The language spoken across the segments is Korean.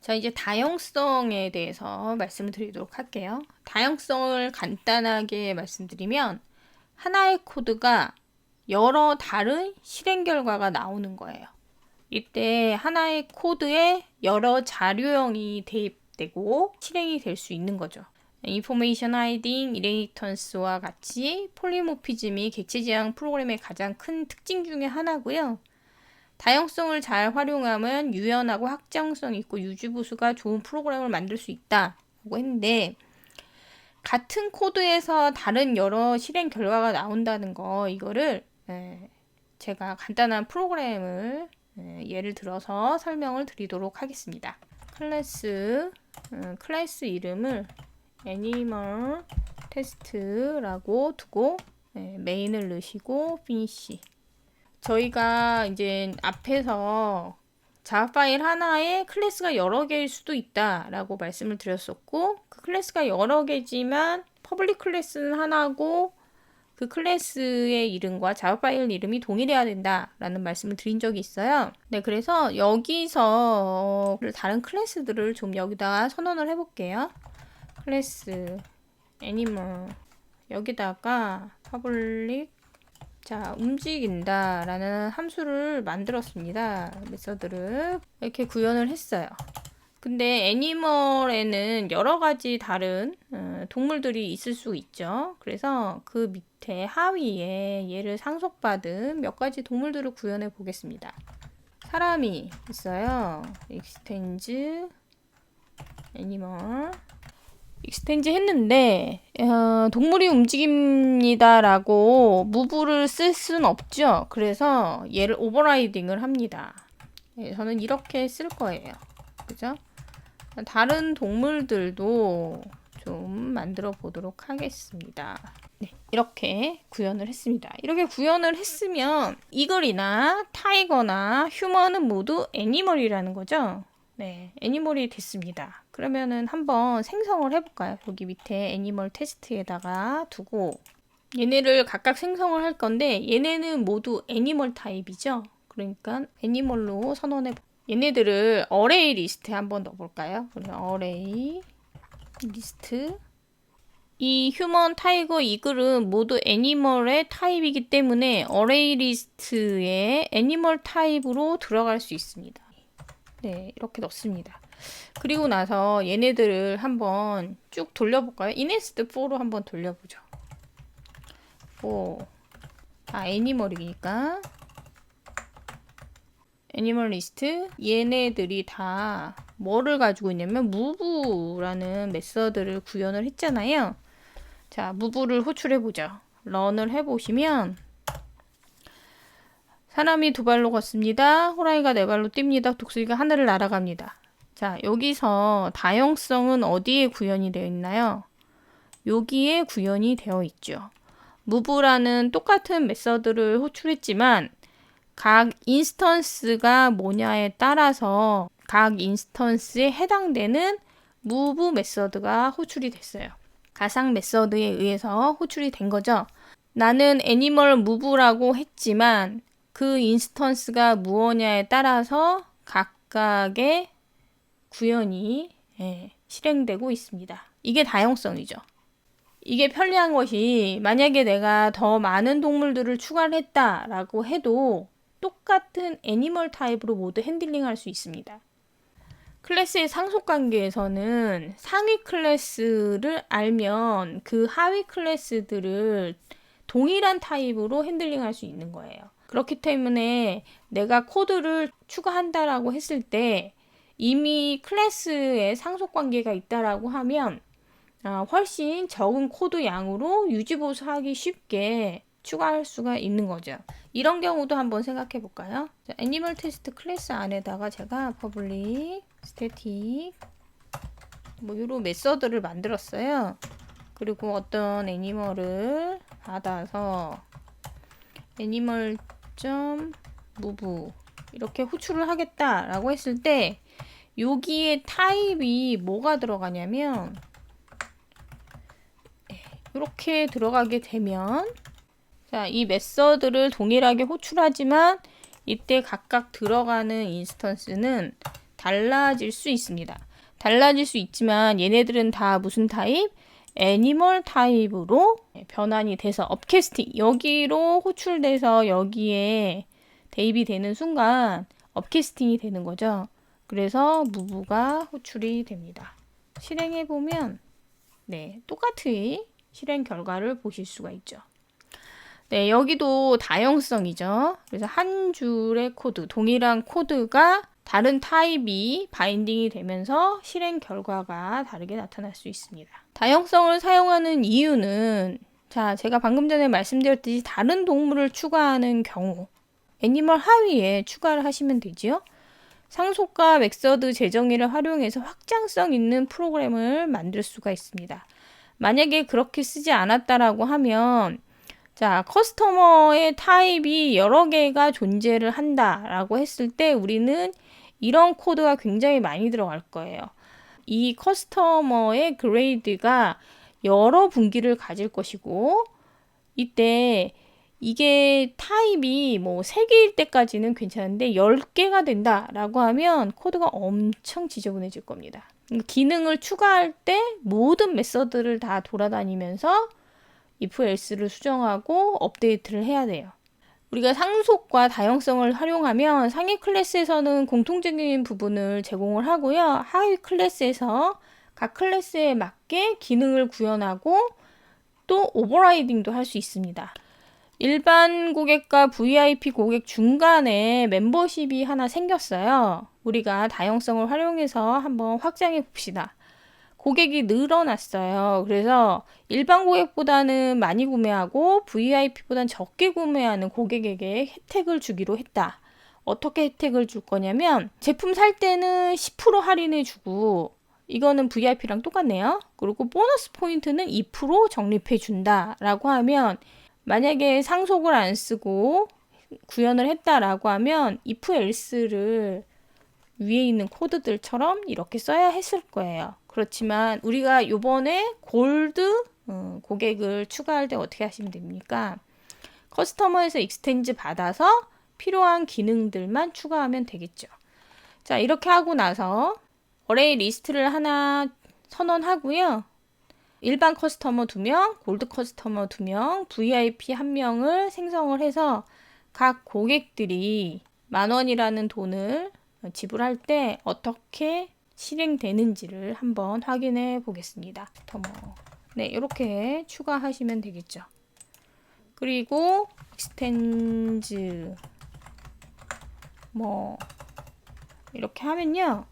자, 이제 다형성에 대해서 말씀을 드리도록 할게요. 다형성을 간단하게 말씀드리면 하나의 코드가 여러 다른 실행 결과가 나오는 거예요. 이때 하나의 코드에 여러 자료형이 대입되고 실행이 될 수 있는 거죠. 인포메이션 하이딩, 이레이턴스와 같이 폴리모피즘이 객체 지향 프로그램의 가장 큰 특징 중에 하나고요. 다형성을 잘 활용하면 유연하고 확장성 있고 유지보수가 좋은 프로그램을 만들 수 있다고 했는데, 같은 코드에서 다른 여러 실행 결과가 나온다는 거, 이거를 제가 간단한 프로그램을 예를 들어서 설명을 드리도록 하겠습니다. 클래스 이름을 애니멀 테스트라고 두고 메인을 넣으시고 피니시. 저희가 이제 앞에서 자바 파일 하나에 클래스가 여러 개일 수도 있다라고 말씀을 드렸었고, 그 클래스가 여러 개지만 퍼블릭 클래스는 하나고 그 클래스의 이름과 자바 파일 이름이 동일해야 된다라는 말씀을 드린 적이 있어요. 네, 그래서 여기서 다른 클래스들을 좀 여기다가 선언을 해볼게요. 클래스 애니멀 여기다가 퍼블릭 자, 움직인다 라는 함수를 만들었습니다. 메서드를 이렇게 구현을 했어요. 근데 애니멀에는 여러 가지 다른 동물들이 있을 수 있죠. 그래서 그 밑에 하위에 얘를 상속받은 몇 가지 동물들을 구현해 보겠습니다. 사람이 있어요. 익스텐즈 애니멀 익스텐지 했는데 동물이 움직입니다 라고 무브를 쓸 수는 없죠. 그래서 얘를 오버라이딩을 합니다. 저는 이렇게 쓸 거예요. 그죠? 다른 동물들도 좀 만들어 보도록 하겠습니다. 네, 이렇게 구현을 했습니다. 이렇게 구현을 했으면 이글이나 타이거나 휴먼은 모두 애니멀이라는 거죠. 네, 애니멀이 됐습니다. 그러면은 한번 생성을 해볼까요? 여기 밑에 애니멀 테스트에다가 두고 얘네를 각각 생성을 할 건데 얘네는 모두 애니멀 타입이죠. 그러니까 애니멀로 선언해 얘네들을 어레이 리스트에 한번 넣어볼까요? 그러면 어레이 리스트 이 휴먼, 타이거, 이글은 모두 애니멀의 타입이기 때문에 어레이 리스트에 애니멀 타입으로 들어갈 수 있습니다. 네, 이렇게 넣습니다. 그리고 나서 얘네들을 한번 쭉 돌려볼까요? 이네스트 4로 한번 돌려보죠. 애니멀이니까 애니멀 리스트 얘네들이 다 뭐를 가지고 있냐면 무브라는 메서드를 구현을 했잖아요. 자, 무브를 호출해보죠. 런을 해보시면 사람이 두 발로 걷습니다. 호랑이가 네 발로 뜁니다. 독수리가 하늘을 날아갑니다. 자, 여기서 다형성은 어디에 구현이 되어 있나요? 여기에 구현이 되어 있죠. 무브라는 똑같은 메서드를 호출했지만 각 인스턴스가 뭐냐에 따라서 각 인스턴스에 해당되는 무브 메서드가 호출이 됐어요. 가상 메서드에 의해서 호출이 된 거죠. 나는 애니멀 무브라고 했지만 그 인스턴스가 무엇냐에 따라서 각각의 구현이 실행되고 있습니다. 이게 다형성이죠. 이게 편리한 것이 만약에 내가 더 많은 동물들을 추가를 했다라고 해도 똑같은 애니멀 타입으로 모두 핸들링할 수 있습니다. 클래스의 상속 관계에서는 상위 클래스를 알면 그 하위 클래스들을 동일한 타입으로 핸들링할 수 있는 거예요. 그렇기 때문에 내가 코드를 추가한다라고 했을 때 이미 클래스에 상속 관계가 있다라고 하면 훨씬 적은 코드 양으로 유지보수하기 쉽게 추가할 수가 있는 거죠. 이런 경우도 한번 생각해 볼까요? 애니멀 테스트 클래스 안에다가 제가 퍼블릭 스태틱 이런 메서드를 만들었어요. 그리고 어떤 애니멀을 받아서 애니멀 move 이렇게 호출을 하겠다라고 했을 때 여기에 타입이 뭐가 들어가냐면 이렇게 들어가게 되면 자, 이 메서드를 동일하게 호출하지만 이때 각각 들어가는 인스턴스는 달라질 수 있습니다. 달라질 수 있지만 얘네들은 다 무슨 타입? 애니멀 타입으로 변환이 돼서 업캐스팅 여기로 호출돼서 여기에 대입이 되는 순간 업캐스팅이 되는 거죠. 그래서 무브가 호출이 됩니다. 실행해 보면 네, 똑같이 실행 결과를 보실 수가 있죠. 네, 여기도 다형성이죠. 그래서 한 줄의 코드, 동일한 코드가 다른 타입이 바인딩이 되면서 실행 결과가 다르게 나타날 수 있습니다. 다형성을 사용하는 이유는 자, 제가 방금 전에 말씀드렸듯이 다른 동물을 추가하는 경우 애니멀 하위에 추가를 하시면 되지요. 상속과 맥서드 재정의를 활용해서 확장성 있는 프로그램을 만들 수가 있습니다. 만약에 그렇게 쓰지 않았다라고 하면 자, 커스터머의 타입이 여러 개가 존재를 한다라고 했을 때 우리는 이런 코드가 굉장히 많이 들어갈 거예요. 이 커스터머의 그레이드가 여러 분기를 가질 것이고 이때 이게 타입이 뭐 3개일 때까지는 괜찮은데 10개가 된다라고 하면 코드가 엄청 지저분해질 겁니다. 기능을 추가할 때 모든 메서드를 다 돌아다니면서 if else를 수정하고 업데이트를 해야 돼요. 우리가 상속과 다형성을 활용하면 상위 클래스에서는 공통적인 부분을 제공을 하고요. 하위 클래스에서 각 클래스에 맞게 기능을 구현하고 또 오버라이딩도 할 수 있습니다. 일반 고객과 VIP 고객 중간에 멤버십이 하나 생겼어요. 우리가 다형성을 활용해서 한번 확장해 봅시다. 고객이 늘어났어요. 그래서 일반 고객보다는 많이 구매하고 VIP보다는 적게 구매하는 고객에게 혜택을 주기로 했다. 어떻게 혜택을 줄 거냐면 제품 살 때는 10% 할인해 주고 이거는 VIP랑 똑같네요. 그리고 보너스 포인트는 2% 적립해 준다 라고 하면 만약에 상속을 안 쓰고 구현을 했다라고 하면 if else를 위에 있는 코드들처럼 이렇게 써야 했을 거예요. 그렇지만 우리가 요번에 골드 고객을 추가할 때 어떻게 하시면 됩니까? 커스터머에서 익스텐즈 받아서 필요한 기능들만 추가하면 되겠죠. 자, 이렇게 하고 나서 어레이 리스트를 하나 선언하고요. 일반 커스터머 2명, 골드 커스터머 2명, VIP 1명을 생성을 해서 각 고객들이 10,000원이라는 돈을 지불할 때 어떻게 실행되는지를 한번 확인해 보겠습니다. 네, 이렇게 추가하시면 되겠죠. 그리고 익스텐즈 이렇게 하면요.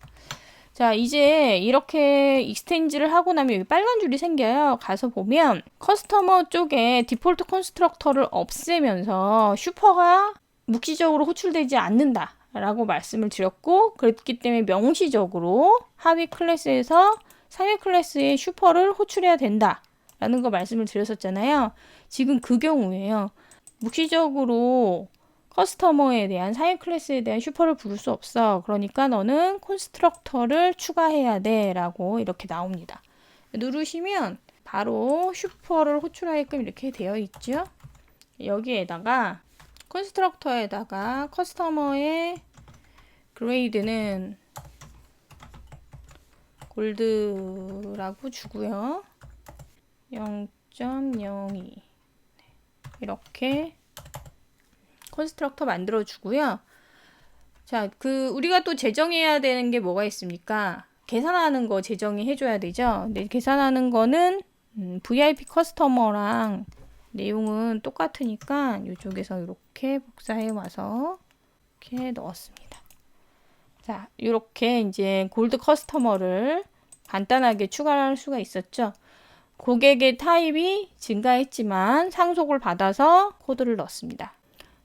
자, 이제 이렇게 익스텐즈를 하고 나면 여기 빨간 줄이 생겨요. 가서 보면 커스터머 쪽에 디폴트 컨스트럭터를 없애면서 슈퍼가 묵시적으로 호출되지 않는다 라고 말씀을 드렸고 그렇기 때문에 명시적으로 하위 클래스에서 상위 클래스의 슈퍼를 호출해야 된다 라는 거 말씀을 드렸었잖아요. 지금 그 경우에요. 묵시적으로 커스터머에 대한 상위 클래스에 대한 슈퍼를 부를 수 없어. 그러니까 너는 콘스트럭터를 추가해야 돼 라고 이렇게 나옵니다. 누르시면 바로 슈퍼를 호출하게끔 이렇게 되어 있죠. 여기에다가 콘스트럭터에다가 커스터머의 그레이드는 골드라고 주고요. 0.02 이렇게 콘스트럭터 만들어 주고요. 자, 우리가 또 제정해야 되는 게 뭐가 있습니까? 계산하는 거 제정해 줘야 되죠. 근데 계산하는 거는 VIP 커스터머랑 내용은 똑같으니까 이쪽에서 이렇게 복사해 와서 이렇게 넣었습니다. 자, 이렇게 이제 골드 커스터머를 간단하게 추가할 수가 있었죠. 고객의 타입이 증가했지만 상속을 받아서 코드를 넣었습니다.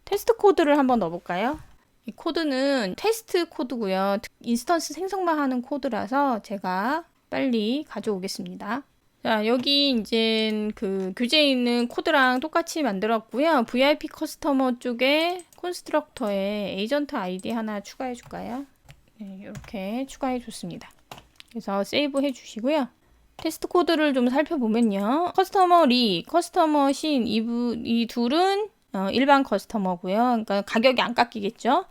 테스트 코드를 한번 넣어볼까요? 이 코드는 테스트 코드고요. 인스턴스 생성만 하는 코드라서 제가 빨리 가져오겠습니다. 자, 여기 이제 그 교재에 있는 코드랑 똑같이 만들었고요. VIP 커스터머 쪽에 콘스트럭터에 에이전트 아이디 하나 추가해 줄까요? 네, 이렇게 추가해 줬습니다. 그래서 세이브 해 주시고요. 테스트 코드를 좀 살펴보면요. 커스터머 리, 커스터머 신, 이 둘은 일반 커스터머고요. 그러니까 가격이 안 깎이겠죠.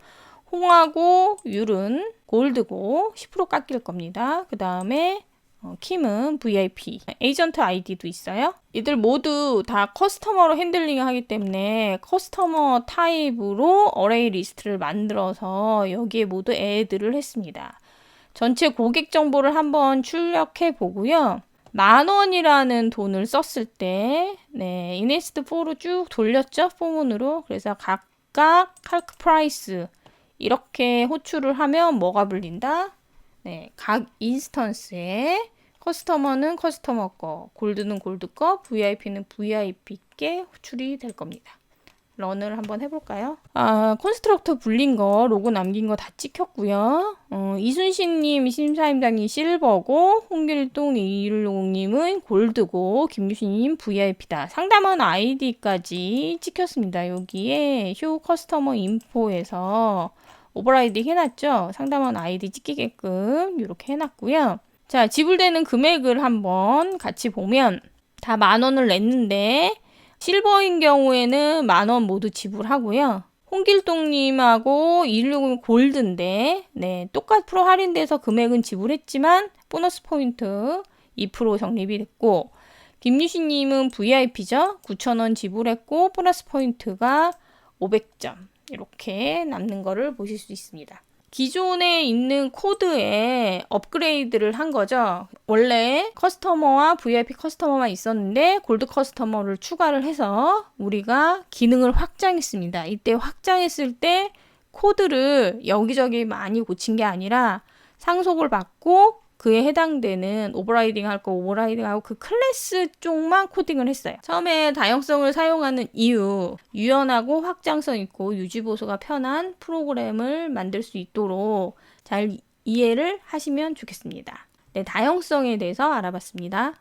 홍하고 율은 골드고 10% 깎일 겁니다. 그 다음에 킴은 VIP, 에이전트 아이디도 있어요. 이들 모두 다 커스터머로 핸들링 하기 때문에 커스터머 타입으로 어레이 리스트를 만들어서 여기에 모두 애드를 했습니다. 전체 고객 정보를 한번 출력해 보고요. 10,000원이라는 돈을 썼을 때, 네, 이네스트 4로 쭉 돌렸죠? 포문으로. 그래서 각각 칼크 프라이스 이렇게 호출을 하면 뭐가 불린다? 네, 각 인스턴스에 커스터머는 커스터머 거, 골드는 골드 거, VIP는 VIP 게 호출이 될 겁니다. 런을 한번 해볼까요? 콘스트럭터 불린 거, 로고 남긴 거 다 찍혔고요. 이순신님, 심사임당님 실버고, 홍길동 2150님은 골드고, 김유신님 VIP다. 상담원 아이디까지 찍혔습니다. 여기에 쇼 커스터머 인포에서 오버라이딩 해놨죠? 상담원 아이디 찍히게끔 이렇게 해놨고요. 자, 지불되는 금액을 한번 같이 보면 다 10,000원을 냈는데 실버인 경우에는 10,000원 모두 지불하고요. 홍길동님하고 2160 골드인데 네, 똑같 프로 할인돼서 금액은 지불했지만 보너스 포인트 2% 적립이 됐고 김유신님은 VIP죠. 9,000원 지불했고 보너스 포인트가 500점 이렇게 남는 거를 보실 수 있습니다. 기존에 있는 코드에 업그레이드를 한 거죠. 원래 커스터머와 VIP 커스터머만 있었는데 골드 커스터머를 추가를 해서 우리가 기능을 확장했습니다. 이때 확장했을 때 코드를 여기저기 많이 고친 게 아니라 상속을 받고 그에 해당되는 오버라이딩 할 거 오버라이딩하고 그 클래스 쪽만 코딩을 했어요. 처음에 다양성을 사용하는 이유, 유연하고 확장성 있고 유지보수가 편한 프로그램을 만들 수 있도록 잘 이해를 하시면 좋겠습니다. 네, 다양성에 대해서 알아봤습니다.